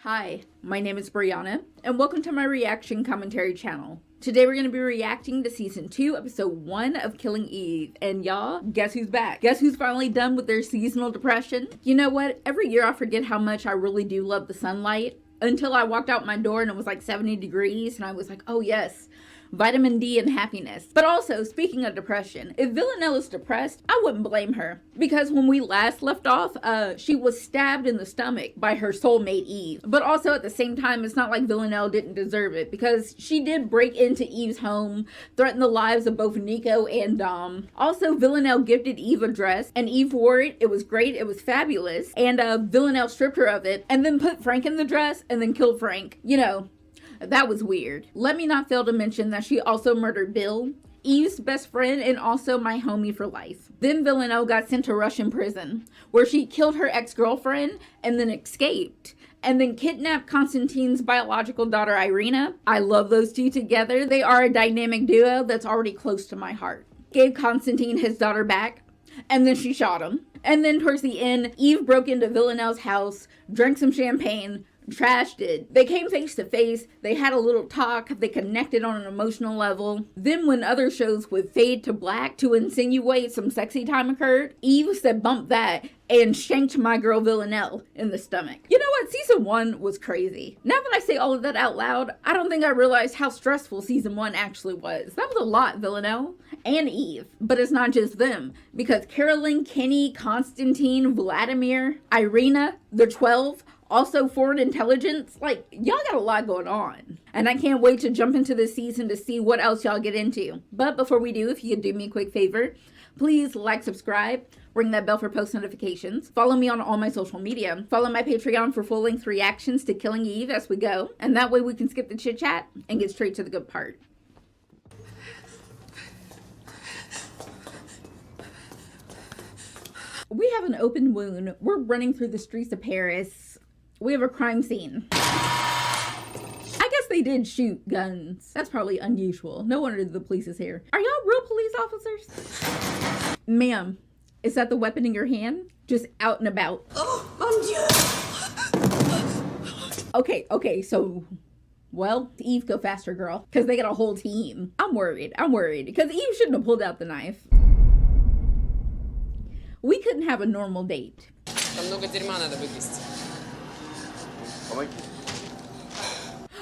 Hi, my name is Brianna, and welcome to my reaction commentary channel. Today we're going to be reacting to Season 2, Episode 1 of Killing Eve. And y'all, guess who's back? Guess who's finally done with their seasonal depression? You know what? Every year I forget how much I really do love the sunlight. Until I walked out my door and it was like 70 degrees, and I was like, oh yes, vitamin D and happiness. But also, speaking of depression, if Villanelle is depressed, I wouldn't blame her. Because when we last left off, she was stabbed in the stomach by her soulmate Eve. But also at the same time, it's not like Villanelle didn't deserve it, because she did break into Eve's home, threaten the lives of both Nico and Dom. Also, Villanelle gifted Eve a dress, and Eve wore it. It was great, it was fabulous. And Villanelle stripped her of it, and then put Frank in the dress, and then killed Frank. You know, that was weird. Let me not fail to mention that she also murdered Bill, Eve's best friend, and also my homie for life. Then Villanelle got sent to Russian prison, where she killed her ex-girlfriend and then escaped. And then kidnapped Constantine's biological daughter, Irina. I love those two together. They are a dynamic duo that's already close to my heart. Gave Constantine his daughter back, and then she shot him. And then towards the end, Eve broke into Villanelle's house, drank some champagne, trashed it. They came face to face, they had a little talk, they connected on an emotional level. Then when other shows would fade to black to insinuate some sexy time occurred, Eve said bump that and shanked my girl Villanelle in the stomach. You know what? Season 1 was crazy. Now that I say all of that out loud, I don't think I realized how stressful Season 1 actually was. That was a lot, Villanelle and Eve. But it's not just them, because Carolyn, Kenny, Constantine, Vladimir, Irina, the 12, also foreign intelligence, like, y'all got a lot going on. And I can't wait to jump into this season to see what else y'all get into. But before we do, if you could do me a quick favor, please like, subscribe, ring that bell for post notifications, follow me on all my social media, follow my Patreon for full-length reactions to Killing Eve as we go, and that way we can skip the chit-chat and get straight to the good part. We have an open wound. We're running through the streets of Paris. We have a crime scene. I guess they did shoot guns. That's probably unusual. No wonder the police is here. Are y'all real police officers? Ma'am, is that the weapon in your hand? Just out and about. Oh, mon Dieu. Okay, so, well, Eve, go faster, girl. Because they got a whole team. I'm worried. Because Eve shouldn't have pulled out the knife. We couldn't have a normal date.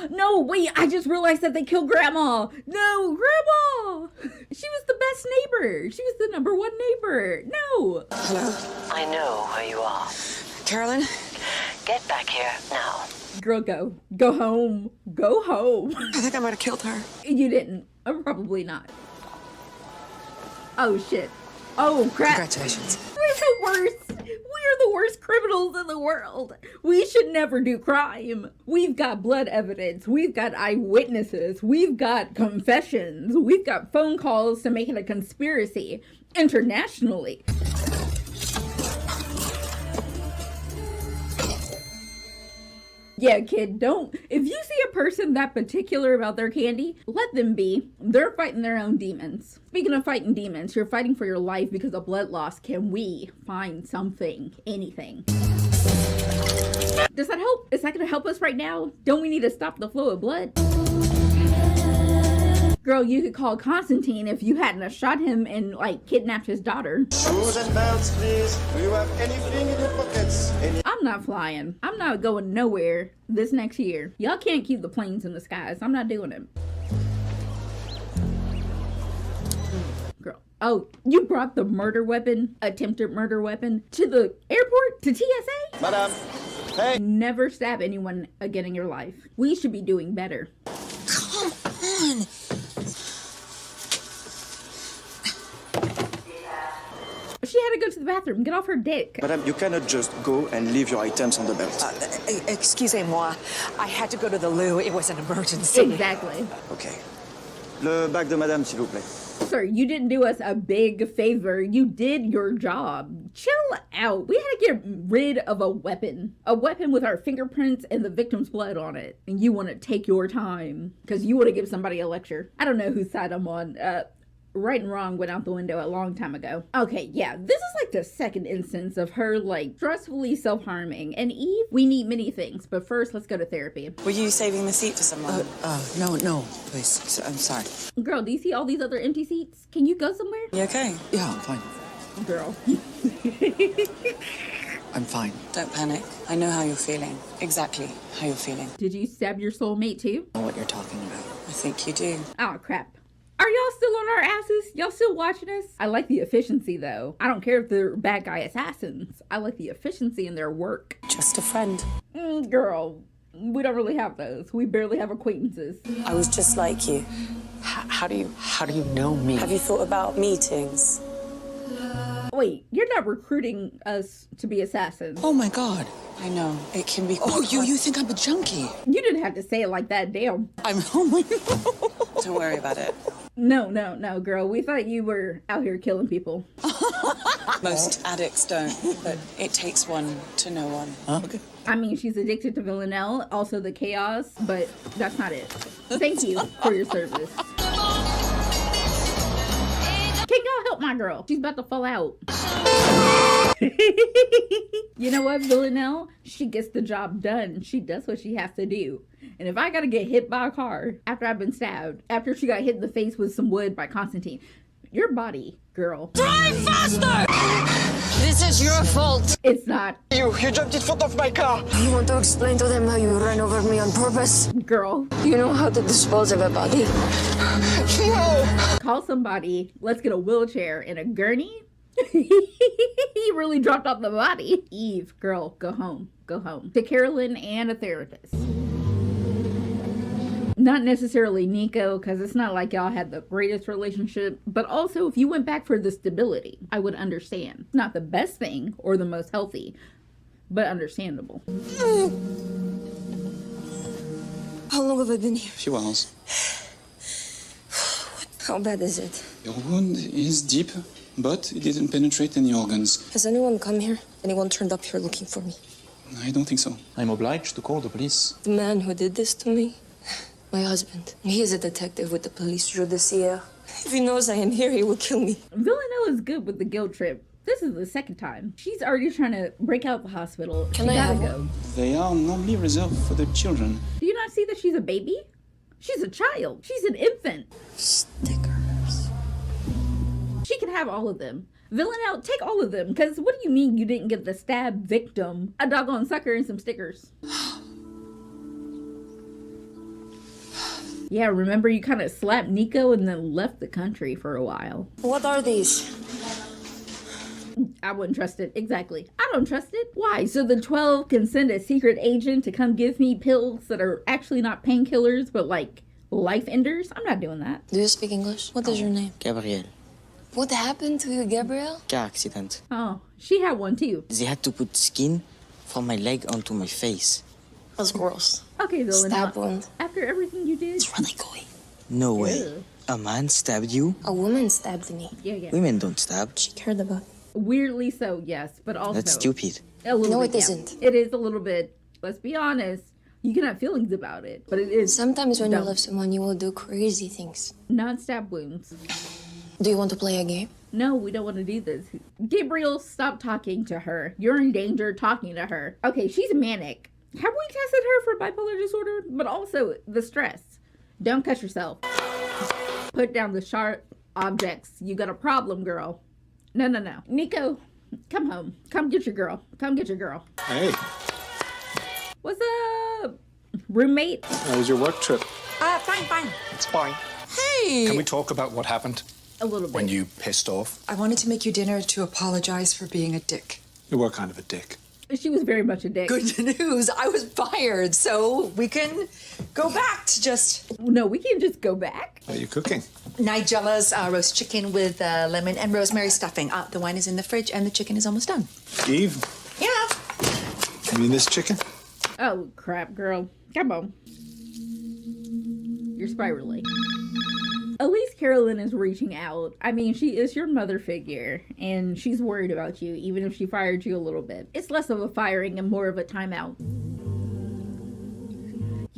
No, wait, I just realized that they killed Grandma. No, Grandma! She was the best neighbor. She was the #1 neighbor. No. Hello? I know who you are. Carolyn? Get back here now. Girl, go. Go home. Go home. I think I might have killed her. You didn't. Probably not. Oh, shit. Oh, crap. Congratulations. We're the worst. We're the worst criminals in the world. We should never do crime. We've got blood evidence. We've got eyewitnesses. We've got confessions. We've got phone calls to make it a conspiracy internationally. Yeah, kid, don't. If you see a person that particular about their candy, let them be. They're fighting their own demons. Speaking of fighting demons, you're fighting for your life because of blood loss. Can we find something? Anything? Does that help? Is that going to help us right now? Don't we need to stop the flow of blood? Girl, you could call Constantine if you hadn't have shot him and, like, kidnapped his daughter. Shoes and belts, please. Do you have anything in your pockets? I'm not flying. I'm not going nowhere this next year. Y'all can't keep the planes in the skies. I'm not doing it. Girl. Oh, you brought the murder weapon, attempted murder weapon, to the airport? To TSA? Madam, hey. Never stab anyone again in your life. We should be doing better. Come on. She had to go to the bathroom. Get off her dick. Madam, you cannot just go and leave your items on the belt. Excusez-moi. I had to go to the loo. It was an emergency. Exactly. Okay. Le bac de madame, s'il vous plaît. Sir, you didn't do us a big favor. You did your job. Chill out. We had to get rid of a weapon. A weapon with our fingerprints and the victim's blood on it. And you want to take your time because you want to give somebody a lecture. I don't know whose side I'm on. right and wrong went out the window a long time ago. Okay, yeah, this is like the second instance of her like stressfully self-harming. And Eve, we need many things, but first let's go to therapy. Were you saving the seat for someone? No, please. I'm sorry. Girl, do you see all these other empty seats? Can you go somewhere? You okay? Yeah, I'm fine. Girl. I'm fine. Don't panic. I know how you're feeling. Exactly how you're feeling. Did you stab your soulmate too? I know what you're talking about. I think you do. Oh, crap. Are y'all still on our asses? Y'all still watching us? I like the efficiency, though. I don't care if they're bad guy assassins. I like the efficiency in their work. Just a friend. Girl, we don't really have those. We barely have acquaintances. I was just like you. How do you know me? Have you thought about meetings? Wait, you're not recruiting us to be assassins. Oh my God. I know. It can be Oh, quite you think I'm a junkie? You didn't have to say it like that, damn. Oh my God. Don't worry about it. No, girl. We thought you were out here killing people. Most addicts don't, but it takes one to know one. Okay. I mean, she's addicted to Villanelle, also the chaos, but that's not it. Thank you for your service. Can y'all help my girl? She's about to fall out. You know what, Villanelle? She gets the job done. She does what she has to do. And if I gotta get hit by a car after I've been stabbed, after she got hit in the face with some wood by Constantine, your body, girl. Drive faster! This is your fault. It's not. You jumped in front of my car. You want to explain to them how you ran over me on purpose? Girl. You know how to dispose of a body? No! Call somebody. Let's get a wheelchair and a gurney. He really dropped off the body. Eve, girl, go home. Go home. To Carolyn and a therapist. Not necessarily Nico, because it's not like y'all had the greatest relationship, but also if you went back for the stability, I would understand. It's not the best thing or the most healthy, but understandable. How long have I been here? Few hours. How bad is it? Your wound is deep, but it didn't penetrate any organs. Has anyone come here? Anyone turned up here looking for me? I don't think so. I'm obliged to call the police. The man who did this to me? My husband. He is a detective with the police judiciaire. If he knows I am here, he will kill me. Villanelle is good with the guilt trip. This is the second time. She's already trying to break out the hospital. Can I gotta have go. They are normally reserved for the children. Do you not see that she's a baby? She's a child. She's an infant. Stickers. She can have all of them. Villanelle, take all of them. Because what do you mean you didn't give the stab victim a doggone sucker and some stickers? Yeah, remember you kind of slapped Nico and then left the country for a while. What are these? I wouldn't trust it. Exactly. I don't trust it. Why? So the 12 can send a secret agent to come give me pills that are actually not painkillers, but like life enders? I'm not doing that. Do you speak English? What is your name? Gabriel. What happened to you, Gabriel? Car accident. Oh, she had one too. They had to put skin from my leg onto my face. That's gross. Okay, Villanelle. Stab wound. After everything you did. It's really going. No way. Ew. A man stabbed you? A woman stabbed me. Yeah. Women don't stab. She cared about me. Weirdly so, yes, but also That's stupid. a little No, bit, it isn't. It is a little bit. Let's be honest. You can have feelings about it, but it is Sometimes when dumb. you love someone, you will do crazy things. Non-stab wounds. Do you want to play a game? No, we don't want to do this. Gabriel, stop talking to her. You're in danger talking to her. Okay, she's manic. Have we tested her for bipolar disorder? But also the stress. Don't cut yourself. Put down the sharp objects. You got a problem, girl. No. Nico, come home. Come get your girl. Come get your girl. Hey, What's up, roommate? how was your work trip? Fine. It's fine. Hey! Can we talk about what happened A little bit. when you pissed off? I wanted to make you dinner to apologize for being a dick. You were kind of a dick. She was very much a dick. Good news, I was fired, so we can go back to just No, we can't just go back. What are you cooking? Nigella's roast chicken with lemon and rosemary stuffing. The wine is in the fridge and the chicken is almost done. Eve, Yeah. you mean this chicken? Oh, crap, girl. Come on. You're spiraling. At least Carolyn is reaching out. I mean, she is your mother figure, and she's worried about you, even if she fired you a little bit. It's less of a firing and more of a timeout.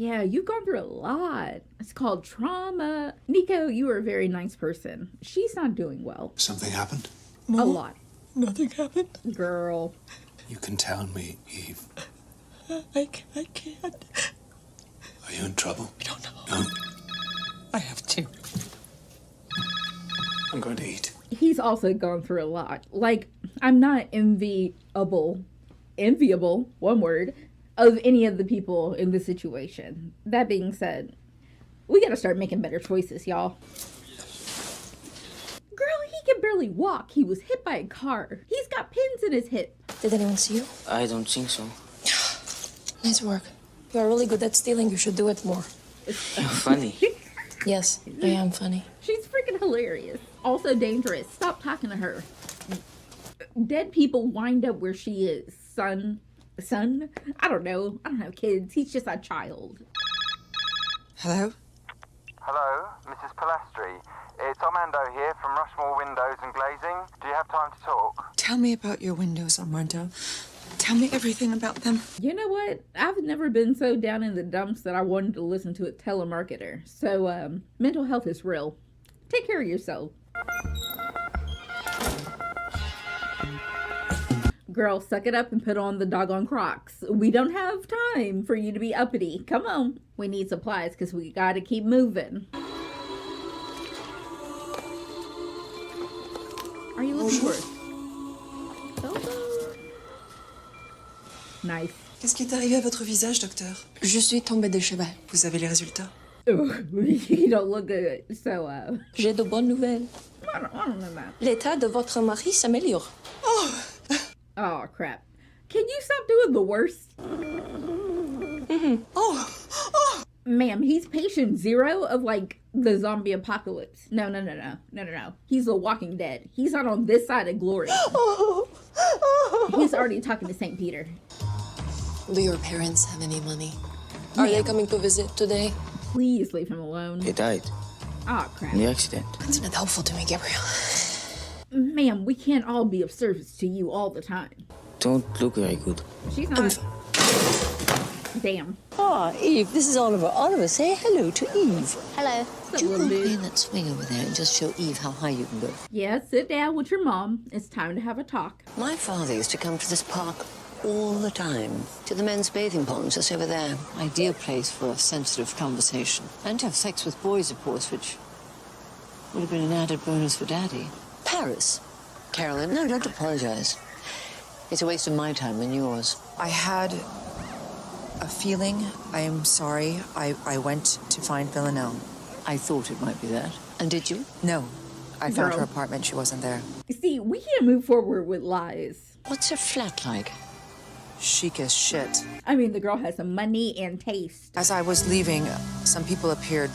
Yeah, you've gone through a lot. It's called trauma. Nico, you are a very nice person. She's not doing well. Something happened? A lot. Nothing happened. Girl. You can tell me, Eve. I can't. Are you in trouble? I don't know. No? I have to. I'm going to eat. He's also gone through a lot. Like, I'm not enviable, one word, of any of the people in this situation. That being said, we gotta start making better choices, y'all. Girl, he can barely walk. He was hit by a car. He's got pins in his hip. Did anyone see you? I don't think so. Nice work. You are really good at stealing. You should do it more. You're funny. Yes, I am funny. She's freaking hilarious. Also dangerous. Stop talking to her. Dead people wind up where she is. Son? I don't know. I don't have kids. He's just a child. Hello? Hello, Mrs. Pilastri. It's Armando here from Rushmore Windows and Glazing. Do you have time to talk? Tell me about your windows, Armando. Tell me everything about them. You know what? I've never been so down in the dumps that I wanted to listen to a telemarketer. So, mental health is real. Take care of yourself. Girl, suck it up and put on the doggone Crocs. We don't have time for you to be uppity. Come on. We need supplies because we gotta keep moving. Are you looking for it? Nice. Qu'est-ce qui est arrivé à votre visage, docteur? Je suis tombée de cheval. Vous avez les résultats? You don't look good. So, J'ai de bonnes nouvelles. I don't know that. L'état de votre mari s'améliore. Oh, crap. Can you stop doing the worst? Ma'am, he's patient zero of, like, the zombie apocalypse. No. He's the Walking Dead. He's not on this side of glory. He's already talking to St. Peter. Do your parents have any money? Are they coming to visit today? Please leave him alone. They died Oh, crap. in the accident. That's not helpful to me, Gabriel. Ma'am, we can't all be of service to you all the time. Don't look very good. She's not. Damn. Ah, Eve, this is Oliver. Oliver, say hello to Eve. Hello. Do you go play in that swing over there and just show Eve how high you can go? Yeah, sit down with your mom. It's time to have a talk. My father used to come to this park all the time. To the men's bathing ponds just over there. Ideal place for a sensitive conversation. And to have sex with boys, of course, which would have been an added bonus for Daddy. Paris. Carolyn, no, don't apologize. It's a waste of my time and yours. I had a feeling. I am sorry. I went to find Villanelle. I thought it might be that. And did you? No. I found Girl. her apartment. She wasn't there. See, we can't move forward with lies. What's her flat like? Chic as shit. I mean, the girl has some money and taste. As I was leaving, some people appeared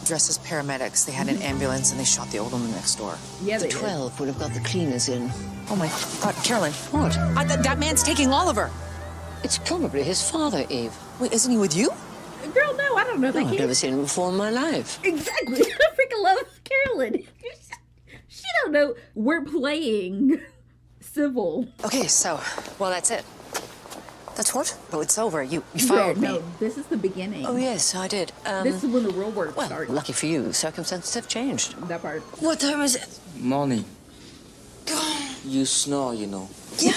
dressed as paramedics. They had an ambulance and they shot the old woman next door. Yeah, The they did. 12 would have got the cleaners in. Oh my God, Carolyn. What? That man's taking Oliver. It's probably his father, Eve. Wait, isn't he with you? Girl, no, I don't know that No, I've kid. never seen him before in my life. Exactly. I freaking love Carolyn. She don't know we're playing civil. Okay, so, well, that's it. That's what? Oh, it's over. You Girl, fired me. no, this is the beginning. Oh, yes, I did. This is when the real work Well, starts. lucky for you, circumstances have changed. That part. What time is it? Morning. You snore, you know. Yeah.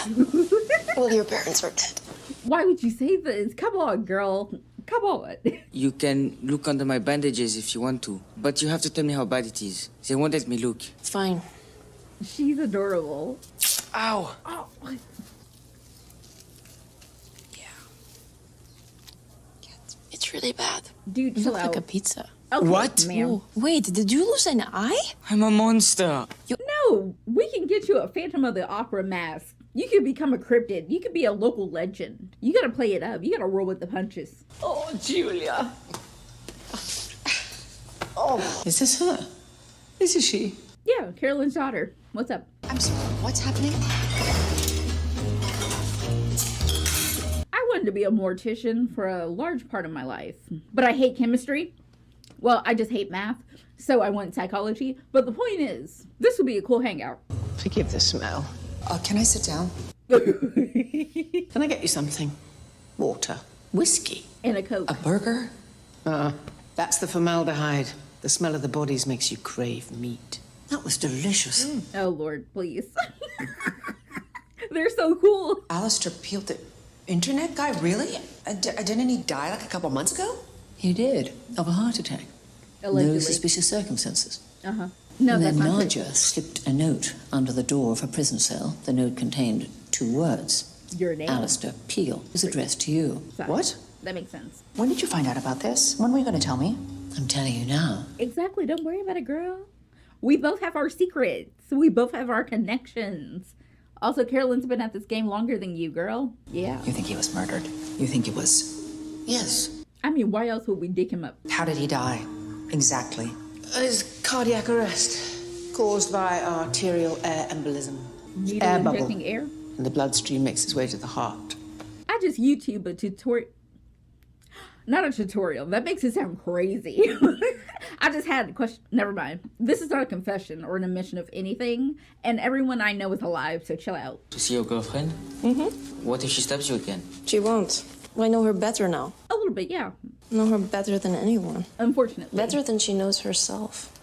Well, your parents are dead. Why would you say this? Come on, girl. Come on. You can look under my bandages if you want to, but you have to tell me how bad it is. They won't let me look. It's fine. She's adorable. Ow. Oh, It's really bad. dude, You chill look out. like a pizza. Okay, What? ma'am. Oh, wait, did you lose an eye? I'm a monster. No, we can get you a Phantom of the Opera mask. You could become a cryptid. You could be a local legend. You gotta play it up. You gotta roll with the punches. Oh, Julia. Is this her? This is she. Yeah, Carolyn's daughter. What's up? I'm sorry, what's happening? I wanted to be a mortician for a large part of my life, but I hate chemistry. Well, I just hate math, so I went psychology. But the point is, this would be a cool hangout. Forgive the smell. Can I sit down? Can I get you something? Water. Whiskey. And a Coke. A burger. That's the formaldehyde. The smell of the bodies makes you crave meat. That was delicious. Oh, Lord, please. They're so cool. Alistair peeled the internet guy? Really? Didn't he die like a couple months ago? He did, of a heart attack. Allegedly. No suspicious circumstances. Uh-huh. No, and that's then not Nadja slipped a note under the door of her prison cell. The note contained 2 words. Your name. Alistair Peel. It was addressed to you. What? That makes sense. When did you find out about this? When were you going to tell me? I'm telling you now. Exactly. Don't worry about it, girl. We both have our secrets. We both have our connections. Also, Carolyn's been at this game longer than you, girl. Yeah. You think he was murdered? You think it was... Yes. I mean, why else would we dig him up? How did he die? Exactly. It's cardiac arrest caused by arterial air embolism. Needle Air injecting bubble. air? And the bloodstream makes its way to the heart. I just YouTube a tutorial. Not a tutorial. That makes it sound crazy. I just had a question. Never mind. This is not a confession or an admission of anything. And everyone I know is alive, so chill out. To see your girlfriend? Mm-hmm. What if she stabs you again? She won't. I know her better now. A little bit, yeah. Know her better than anyone. Unfortunately. Better than she knows herself.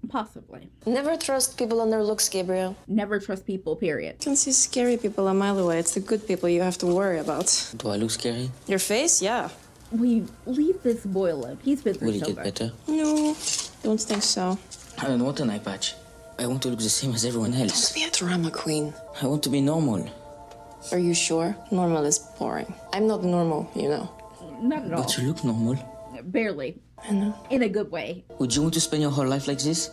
Possibly. Never trust people on their looks, Gabriel. Never trust people, period. You can see scary people a mile away. It's the good people you have to worry about. Do I look scary? Your face? Yeah. We leave this boy alone. He's been through Will he so get much. better? No, don't think so. I don't want an eye patch. I want to look the same as everyone else. Don't be a drama queen. I want to be normal. Are you sure? Normal is boring. I'm not normal, you know. Not at all. But you look normal. Barely. I know. In a good way. Would you want to spend your whole life like this?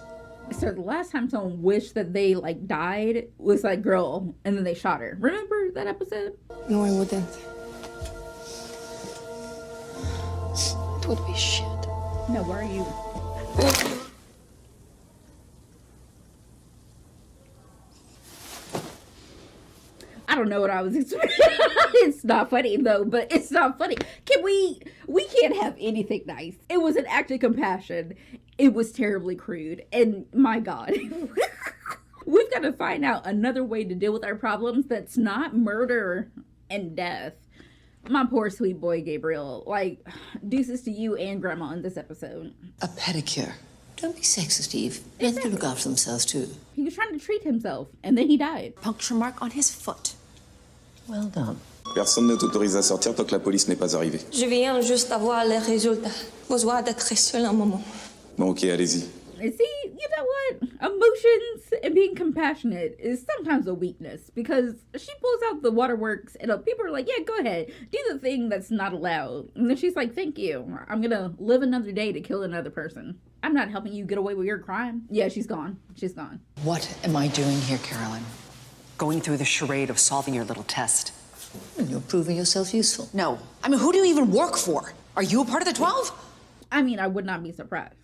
So the last time someone wished that they, like, died was, like, girl, and then they shot her. Remember that episode? No, I wouldn't. It would be shit. No, why are you? I don't know what I was expecting. It's not funny though, but it's not funny. We can't have anything nice. It was an act of compassion. It was terribly crude. And my God. We've got to find out another way to deal with our problems that's not murder and death. My poor sweet boy Gabriel. Like, deuces to you and Grandma in this episode. A pedicure. Don't be sexist, Eve. Men can look after themselves too. He was trying to treat himself, and then he died. Puncture mark on his foot. Well done. Personne ne t'autorise à sortir tant que la police n'est pas arrivée. Je viens juste avoir les résultats. Besoin d'être seul un moment. Bon, ok, allez-y. And see, you know what? Emotions and being compassionate is sometimes a weakness because she pulls out the waterworks and people are like, yeah, go ahead. Do the thing that's not allowed. And then she's like, thank you. I'm going to live another day to kill another person. I'm not helping you get away with your crime. Yeah, she's gone. She's gone. What am I doing here, Carolyn? Going through the charade of solving your little test. And you're proving yourself useful. No. I mean, who do you even work for? Are you a part of the 12? I mean, I would not be surprised.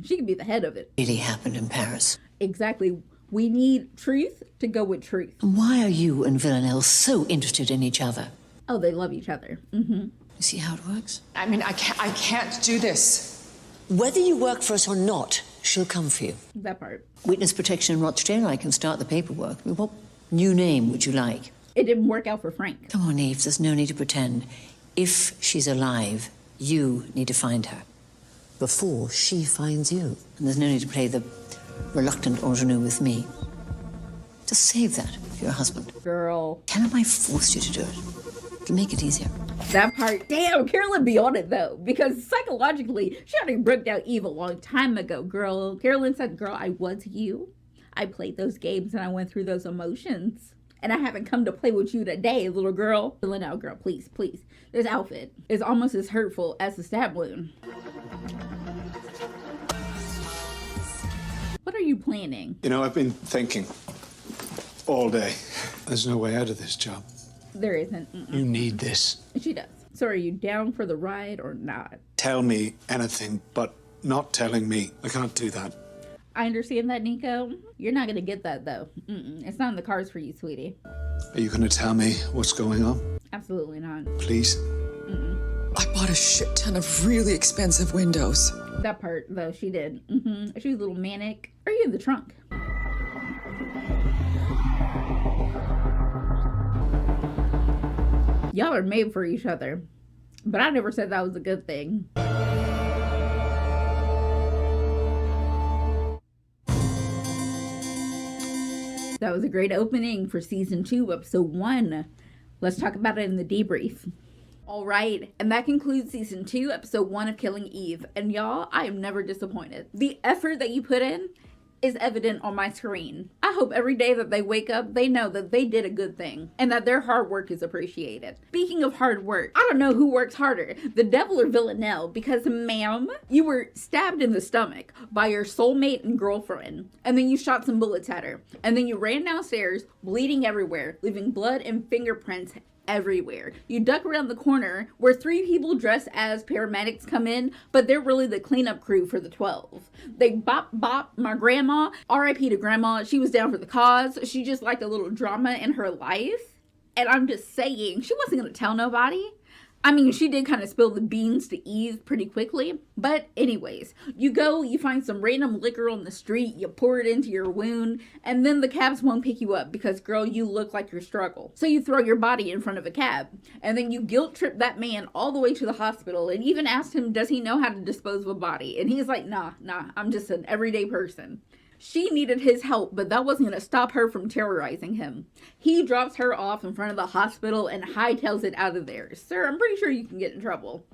She could be the head of it. Really happened in Paris. Exactly. We need truth to go with truth. And why are you and Villanelle so interested in each other? Oh, they love each other. Mm-hmm. You see how it works? I mean, I can't do this. Whether you work for us or not, she'll come for you. That part. Witness protection in Rochdale, I can start the paperwork. What new name would you like? It didn't work out for Frank. Come on, Eve, there's no need to pretend. If she's alive, you need to find her. Before she finds you. And there's no need to play the reluctant ingenue with me. Just save that for your husband. Girl. Tell him I forced you to do it. It'll make it easier. That part. Damn, Carolyn be on it, though. Because psychologically, she already broke down Eve a long time ago, girl. Carolyn said, girl, I was you. I played those games and I went through those emotions. And I haven't come to play with you today, little girl. Villanelle, girl, please, please. This outfit is almost as hurtful as the stab wound. What are you planning? You know, I've been thinking all day. There's no way out of this job. There isn't. Mm-mm. You need this. She does. So are you down for the ride or not? Tell me anything, but not telling me. I can't do that. I understand that, Nico. You're not going to get that, though. Mm-mm. It's not in the cards for you, sweetie. Are you going to tell me what's going on? Absolutely not. Please? Mm-mm. I bought a shit ton of really expensive windows. That part, though, she did. Mm-hmm. She was a little manic. Are you in the trunk? Y'all are made for each other. But I never said that was a good thing. That was a great opening for season 2, episode 1. Let's talk about it in the debrief. Alright, and that concludes season 2, episode 1 of Killing Eve. And y'all, I am never disappointed. The effort that you put in is evident on my screen. I hope every day that they wake up, they know that they did a good thing and that their hard work is appreciated. Speaking of hard work, I don't know who works harder, the devil or Villanelle, because ma'am, you were stabbed in the stomach by your soulmate and girlfriend, and then you shot some bullets at her, and then you ran downstairs, bleeding everywhere, leaving blood and fingerprints everywhere. You duck around the corner where 3 people dressed as paramedics come in, but they're really the cleanup crew for the 12. They bop my grandma. R.I.P. to grandma. She was down for the cause. She just liked a little drama in her life. And I'm just saying, she wasn't going to tell nobody. I mean, she did kind of spill the beans to Eve pretty quickly. But anyways, you go, you find some random liquor on the street, you pour it into your wound, and then the cabs won't pick you up because, girl, you look like you're struggle. So you throw your body in front of a cab, and then you guilt trip that man all the way to the hospital and even asked him, does he know how to dispose of a body? And he's like, nah, I'm just an everyday person. She needed his help, but that wasn't going to stop her from terrorizing him. He drops her off in front of the hospital and hightails it out of there. Sir, I'm pretty sure you can get in trouble.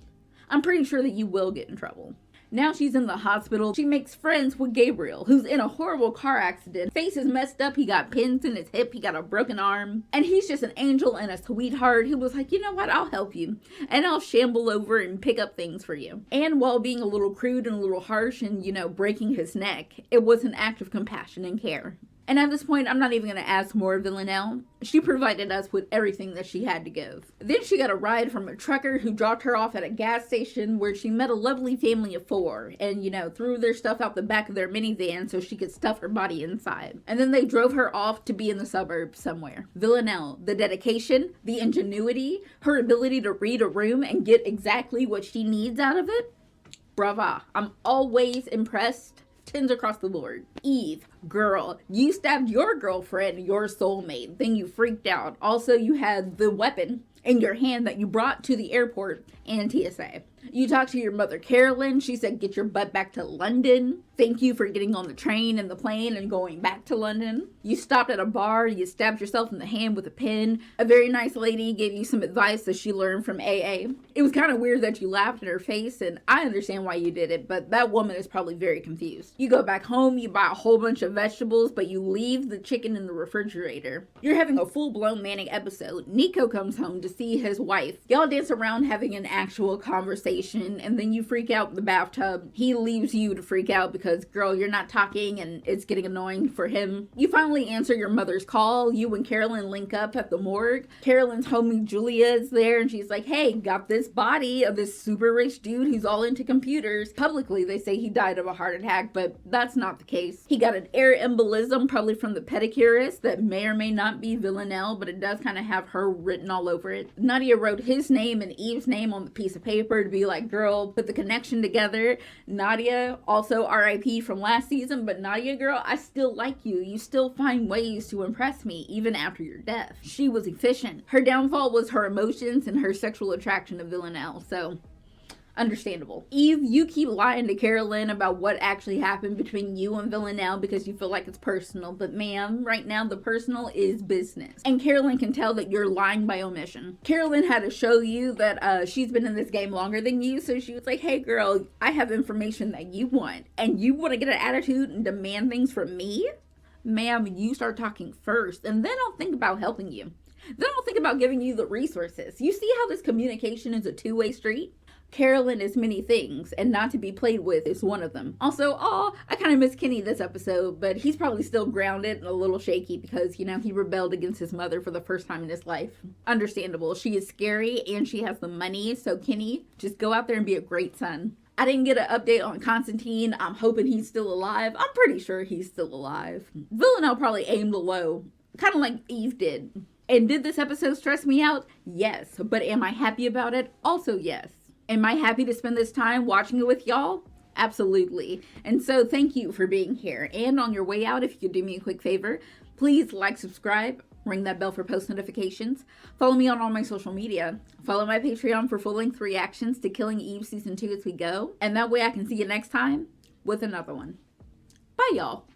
I'm pretty sure that you will get in trouble. Now she's in the hospital. She makes friends with Gabriel, who's in a horrible car accident. Face is messed up. He got pins in his hip. He got a broken arm. And he's just an angel and a sweetheart who was like, you know what? I'll help you. And I'll shamble over and pick up things for you. And while being a little crude and a little harsh and, breaking his neck, it was an act of compassion and care. And at this point, I'm not even going to ask more of Villanelle. She provided us with everything that she had to give. Then she got a ride from a trucker who dropped her off at a gas station where she met a lovely family of 4 and, threw their stuff out the back of their minivan so she could stuff her body inside. And then they drove her off to be in the suburbs somewhere. Villanelle, the dedication, the ingenuity, her ability to read a room and get exactly what she needs out of it. Brava. I'm always impressed. 10s across the board. Eve, girl, you stabbed your girlfriend, your soulmate. Then you freaked out. Also, you had the weapon in your hand that you brought to the airport and TSA. You talked to your mother, Carolyn. She said, get your butt back to London. Thank you for getting on the train and the plane and going back to London. You stopped at a bar. You stabbed yourself in the hand with a pin. A very nice lady gave you some advice that she learned from AA. It was kind of weird that you laughed in her face, and I understand why you did it, but that woman is probably very confused. You go back home, you buy a whole bunch of vegetables, but you leave the chicken in the refrigerator. You're having a full-blown manic episode. Nico comes home to see his wife. Y'all dance around having an actual conversation, and then you freak out in the bathtub. He leaves you to freak out because, girl, you're not talking and it's getting annoying for him. You finally answer your mother's call. You and Carolyn link up at the morgue. Carolyn's homie Julia is there, and she's like, hey, got this body of this super rich dude who's all into computers. Publicly, they say he died of a heart attack, but that's not the case. He got an air embolism, probably from the pedicurist, that may or may not be Villanelle, but it does kind of have her written all over it. Nadia wrote his name and Eve's name on the piece of paper to be like, girl, put the connection together. Nadia, also RIP from last season, but Nadia, girl, I still like you. You still find ways to impress me, even after your death. She was efficient. Her downfall was her emotions and her sexual attraction to Villanelle, so understandable. Eve, you keep lying to Carolyn about what actually happened between you and Villanelle because you feel like it's personal, but ma'am, right now the personal is business. And Carolyn can tell that you're lying by omission. Carolyn had to show you that she's been in this game longer than you, so she was like, hey girl, I have information that you want, and you want to get an attitude and demand things from me? Ma'am, you start talking first, and then I'll think about helping you. Then I'll think about giving you the resources. You see how this communication is a two-way street? Carolyn is many things, and not to be played with is one of them. Also, I kind of miss Kenny this episode, but he's probably still grounded and a little shaky because, he rebelled against his mother for the first time in his life. Understandable. She is scary, and she has the money, so Kenny, just go out there and be a great son. I didn't get an update on Constantine. I'm hoping he's still alive. I'm pretty sure he's still alive. Villanelle probably aimed low, kind of like Eve did. And did this episode stress me out? Yes. But am I happy about it? Also yes. Am I happy to spend this time watching it with y'all? Absolutely. And so thank you for being here. And on your way out, if you could do me a quick favor, please like, subscribe, ring that bell for post notifications. Follow me on all my social media. Follow my Patreon for full-length reactions to Killing Eve Season 2 as we go. And that way I can see you next time with another one. Bye, y'all.